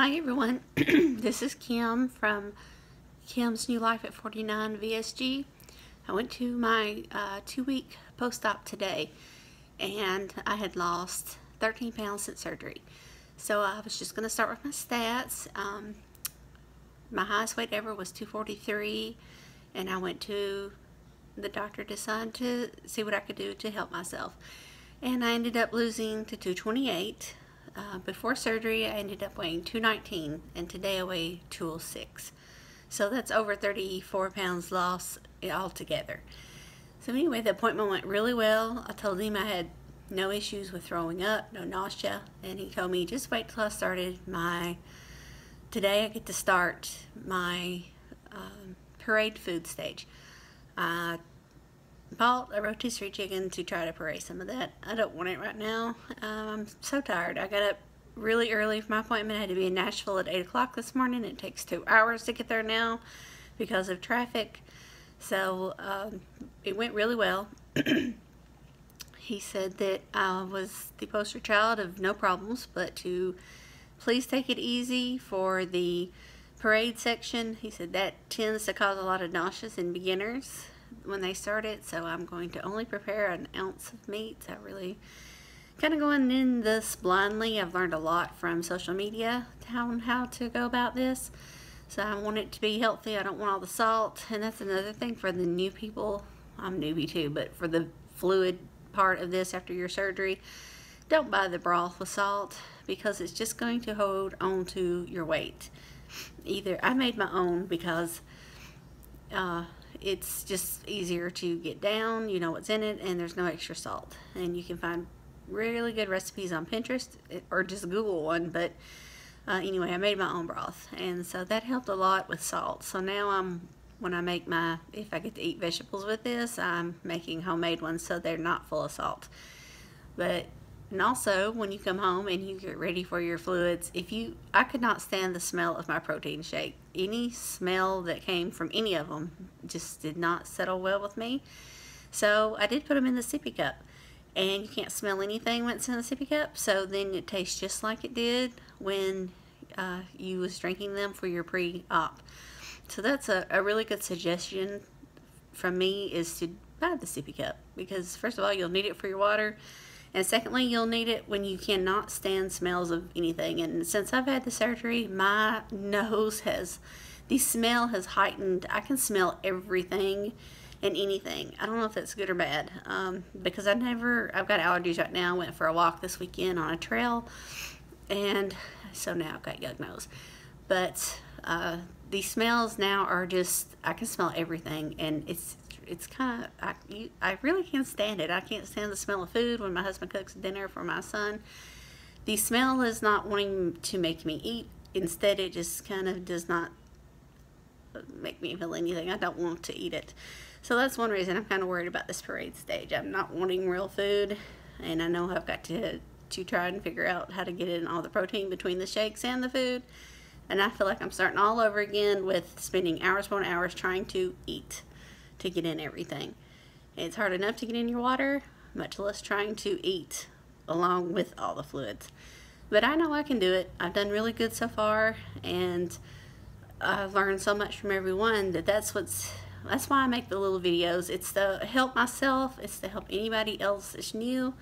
Hi everyone, this is Kim from Kim's New Life at 49 VSG. I went to my 2-week post-op today and I had lost 13 pounds since surgery. So I was just going to start with my stats. My highest weight ever was 243 and I went to the doctor to decide to see what I could do to help myself. And I ended up losing to 228. Before surgery, I ended up weighing 219, and today I weigh 206. So that's over 34 pounds loss altogether. So anyway, the appointment went really well. I told him I had no issues with throwing up, no nausea, and he told me just wait till I started today I get to start my parade food stage. I bought a rotisserie chicken to try to parade some of that. I don't want it right now. I'm so tired. I got up really early for my appointment. I had to be in Nashville at 8 o'clock this morning. It takes 2 hours to get there now because of traffic. So it went really well. He said that I was the poster child of no problems, but to please take it easy for the parade section. He said that tends to cause a lot of nausea in beginners when they start it, so I'm going to only prepare an ounce of meat. I really kind of going in this blindly. I've learned a lot from social media on how to go about this, so I want it to be healthy. I don't want all the salt, and that's another thing for the new people. I'm newbie too, but for the fluid part of this after your surgery, don't buy the broth with salt because it's just going to hold on to your weight. I made my own because it's just easier to get down, you know what's in it, and there's no extra salt. And you can find really good recipes on Pinterest or just Google one, but anyway, I made my own broth, and so that helped a lot with salt. So now when I make if I get to eat vegetables with this, I'm making homemade ones so they're not full of salt. And also, when you come home and you get ready for your fluids, I could not stand the smell of my protein shake. Any smell that came from any of them just did not settle well with me. So I did put them in the sippy cup. And you can't smell anything when it's in the sippy cup, so then it tastes just like it did when you was drinking them for your pre-op. So that's a really good suggestion from me, is to buy the sippy cup, because first of all, you'll need it for your water. And secondly, you'll need it when you cannot stand smells of anything. And since I've had the surgery, my nose the smell has heightened. I can smell everything and anything. I don't know if that's good or bad, because I've got allergies right now. I went for a walk this weekend on a trail, and so now I've got yuck nose. But these smells now are just, I can smell everything, and it's kind of, I really can't stand it. I can't stand the smell of food when my husband cooks dinner for my son. The smell is not wanting to make me eat. Instead, it just kind of does not make me feel anything. I don't want to eat it. So that's one reason I'm kind of worried about this parade stage. I'm not wanting real food, and I know I've got to try and figure out how to get in all the protein between the shakes and the food. And I feel like I'm starting all over again with spending hours upon hours trying to eat to get in everything. It's hard enough to get in your water, much less trying to eat along with all the fluids. But I know I can do it. I've done really good so far, and I've learned so much from everyone that's why I make the little videos. It's to help myself, it's to help anybody else that's new.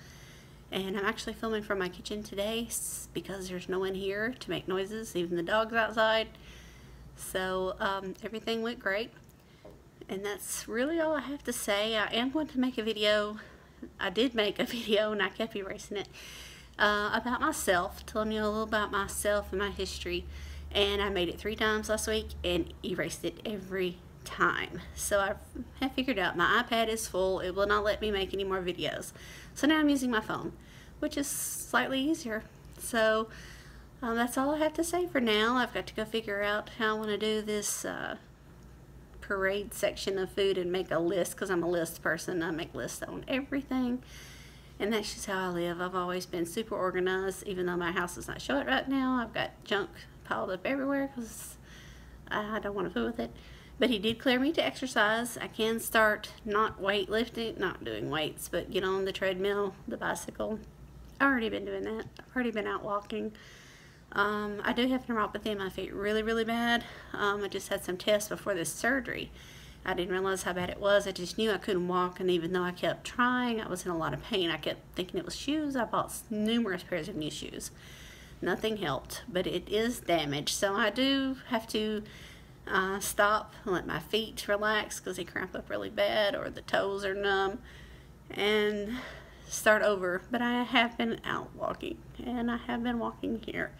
And I'm actually filming from my kitchen today because there's no one here to make noises, even the dog's outside. So everything went great. And that's really all I have to say. I am going to make a video. I did make a video, and I kept erasing it, about myself, telling you a little about myself and my history. And I made it 3 times last week and erased it every time. So I have figured out my iPad is full. It will not let me make any more videos. So now I'm using my phone, which is slightly easier. So that's all I have to say for now. I've got to go figure out how I want to do this parade section of food and make a list, because I'm a list person. I make lists on everything, and that's just how I live. I've always been super organized, even though my house does not show it right now. I've got junk piled up everywhere because I don't want to fool with it. But he did clear me to exercise. I can start not weightlifting, not doing weights, but get on the treadmill, the bicycle. I've already been doing that. I've already been out walking. I do have neuropathy in my feet really, really bad. I just had some tests before this surgery. I didn't realize how bad it was. I just knew I couldn't walk, and even though I kept trying, I was in a lot of pain. I kept thinking it was shoes. I bought numerous pairs of new shoes. Nothing helped, but it is damaged. So I do have to stop and let my feet relax because they cramp up really bad, or the toes are numb, and start over. But I have been out walking, and I have been walking here.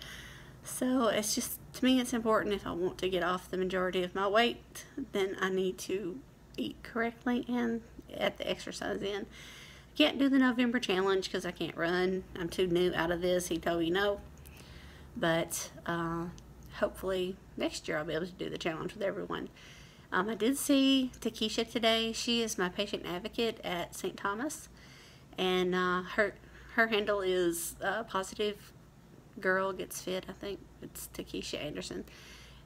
So it's just, to me, it's important. If I want to get off the majority of my weight, then I need to eat correctly and at the exercise in. I can't do the November challenge because I can't run. I'm too new out of this. He told me no. But hopefully next year I'll be able to do the challenge with everyone. I did see Takesha today. She is my patient advocate at St. Thomas. And her handle is positive girl gets fit. I think it's Takesha Anderson.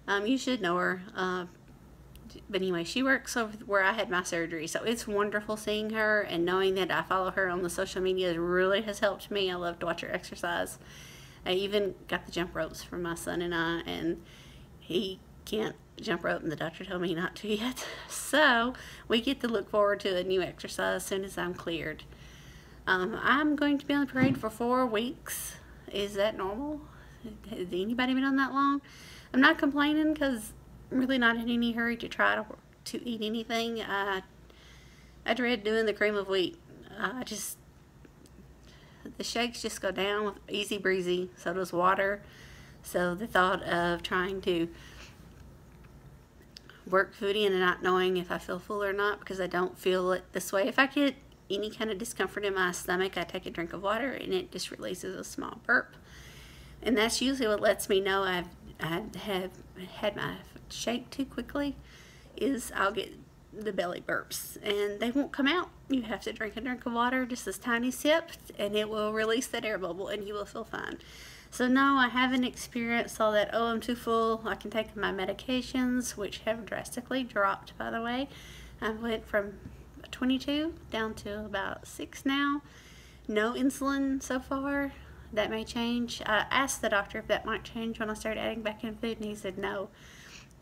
You should know her. But anyway, she works over where I had my surgery, so it's wonderful seeing her, and knowing that I follow her on the social media really has helped me. I love to watch her exercise. I even got the jump ropes for my son and he can't jump rope, and the doctor told me not to yet. So we get to look forward to a new exercise as soon as I'm cleared. I'm going to be on the parade for 4 weeks. Is that normal? Has anybody been on that long? I'm not complaining because I'm really not in any hurry to try to eat anything. I dread doing the cream of wheat. The shakes just go down with easy breezy. So does water. So the thought of trying to work food in and not knowing if I feel full or not, because I don't feel it this way. If I get any kind of discomfort in my stomach, I take a drink of water and it just releases a small burp, and that's usually what lets me know I have had my shake too quickly. Is I'll get the belly burps and they won't come out. You have to drink a drink of water, just this tiny sip, and it will release that air bubble and you will feel fine. So no, I haven't experienced all that, oh, I'm too full. I can take my medications, which have drastically dropped, by the way. I went from 22 down to about 6 now. No insulin so far. That may change. I asked the doctor if that might change when I start adding back in food, and he said no.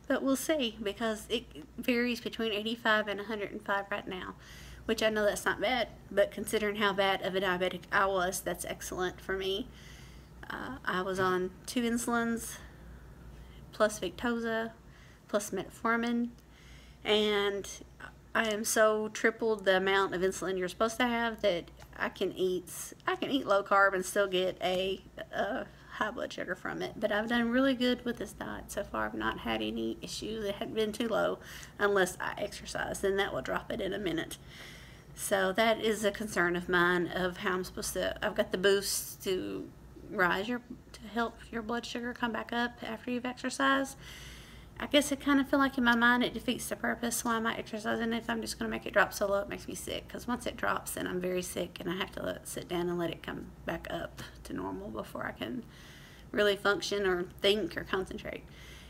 But we'll see, because it varies between 85 and 105 right now, which I know that's not bad, but considering how bad of a diabetic I was, that's excellent for me. I was on 2 insulins, plus Victoza, plus metformin, and I am so tripled the amount of insulin you're supposed to have that I can eat low carb and still get a high blood sugar from it. But I've done really good with this diet so far. I've not had any issues. It hadn't been too low unless I exercise, then that will drop it in a minute. So that is a concern of mine, of how I'm supposed to. I've got the boost to help your blood sugar come back up after you've exercised. I guess I kind of feel like in my mind it defeats the purpose. Why am I exercising if I'm just going to make it drop so low it makes me sick? Because once it drops, then I'm very sick, and I have to sit down and let it come back up to normal before I can really function or think or concentrate.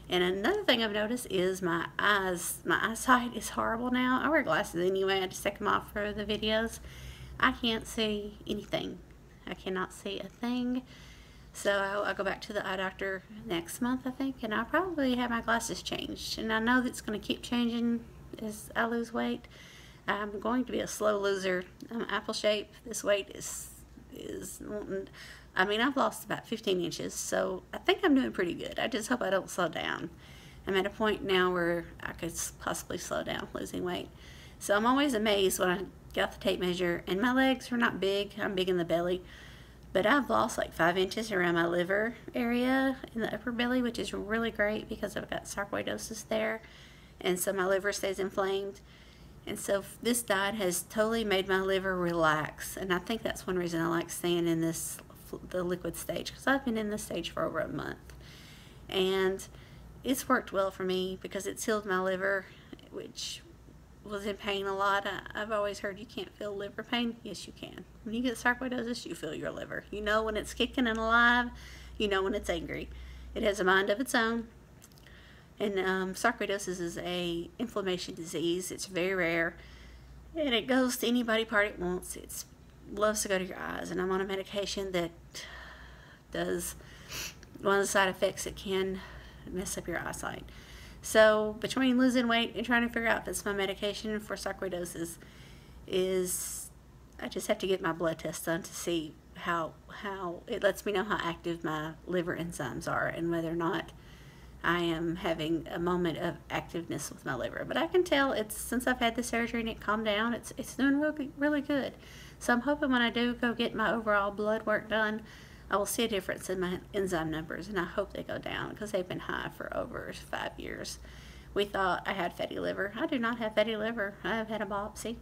And another thing I've noticed is my eyes. My eyesight is horrible now. I wear glasses anyway. I just take them off for the videos. I can't see anything. I cannot see a thing. So I'll go back to the eye doctor next month, I think, and I'll probably have my glasses changed. And I know that's going to keep changing as I lose weight. I'm going to be a slow loser. I'm apple shape. This weight is I mean, I've lost about 15 inches, so I think I'm doing pretty good. I just hope I don't slow down. I'm at a point now where I could possibly slow down losing weight. So I'm always amazed when I got the tape measure, and my legs are not big. I'm big in the belly. But I've lost like 5 inches around my liver area in the upper belly, which is really great because I've got sarcoidosis there. And so my liver stays inflamed. And so this diet has totally made my liver relax. And I think that's one reason I like staying in the liquid stage, because I've been in this stage for over a month. And it's worked well for me because it's healed my liver, which was in pain a lot. I've always heard you can't feel liver pain. Yes, you can. When you get sarcoidosis, you feel your liver. You know when it's kicking and alive. You know when it's angry. It has a mind of its own. And sarcoidosis is a inflammation disease. It's very rare, and it goes to any body part it wants. It loves to go to your eyes, and I'm on a medication that does one of the side effects, it can mess up your eyesight. So between losing weight and trying to figure out if it's my medication for sarcoidosis, I just have to get my blood test done to see how it lets me know how active my liver enzymes are and whether or not I am having a moment of activeness with my liver. But I can tell it's, since I've had the surgery and it calmed down, it's doing really, really good. So I'm hoping when I do go get my overall blood work done, I will see a difference in my enzyme numbers, and I hope they go down because they've been high for over 5 years. We thought I had fatty liver. I do not have fatty liver. I have had a biopsy.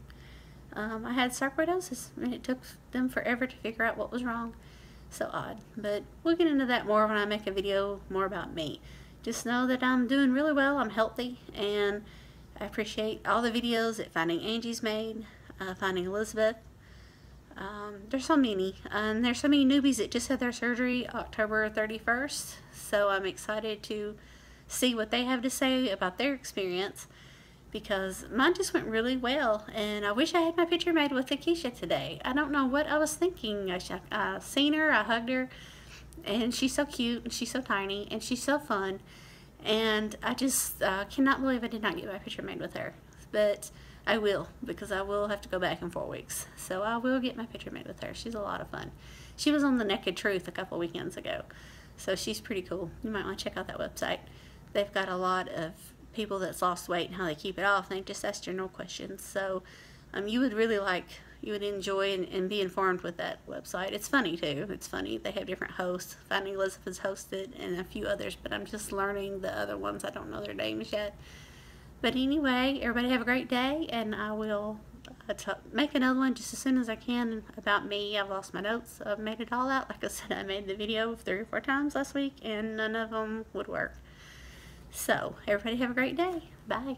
I had sarcoidosis, and it took them forever to figure out what was wrong. So odd. But we'll get into that more when I make a video more about me. Just know that I'm doing really well. I'm healthy, and I appreciate all the videos that Finding Angie's made, Finding Elizabeth. There's so many, and there's so many newbies that just had their surgery October 31st, so I'm excited to see what they have to say about their experience, because mine just went really well, and I wish I had my picture made with Akeisha today. I don't know what I was thinking. I seen her, I hugged her, and she's so cute, and she's so tiny, and she's so fun, and I just cannot believe I did not get my picture made with her. But I will, because I will have to go back in 4 weeks. So I will get my picture made with her. She's a lot of fun. She was on The Naked Truth a couple weekends ago. So she's pretty cool. You might want to check out that website. They've got a lot of people that's lost weight and how they keep it off. They just ask general questions. So you would enjoy and be informed with that website. It's funny too. It's funny. They have different hosts. Finding Elizabeth's hosted and a few others, but I'm just learning the other ones. I don't know their names yet. But anyway, everybody have a great day, and I will make another one just as soon as I can about me. I've lost my notes. I've made it all out. Like I said, I made the video 3 or 4 times last week, and none of them would work. So, everybody have a great day. Bye.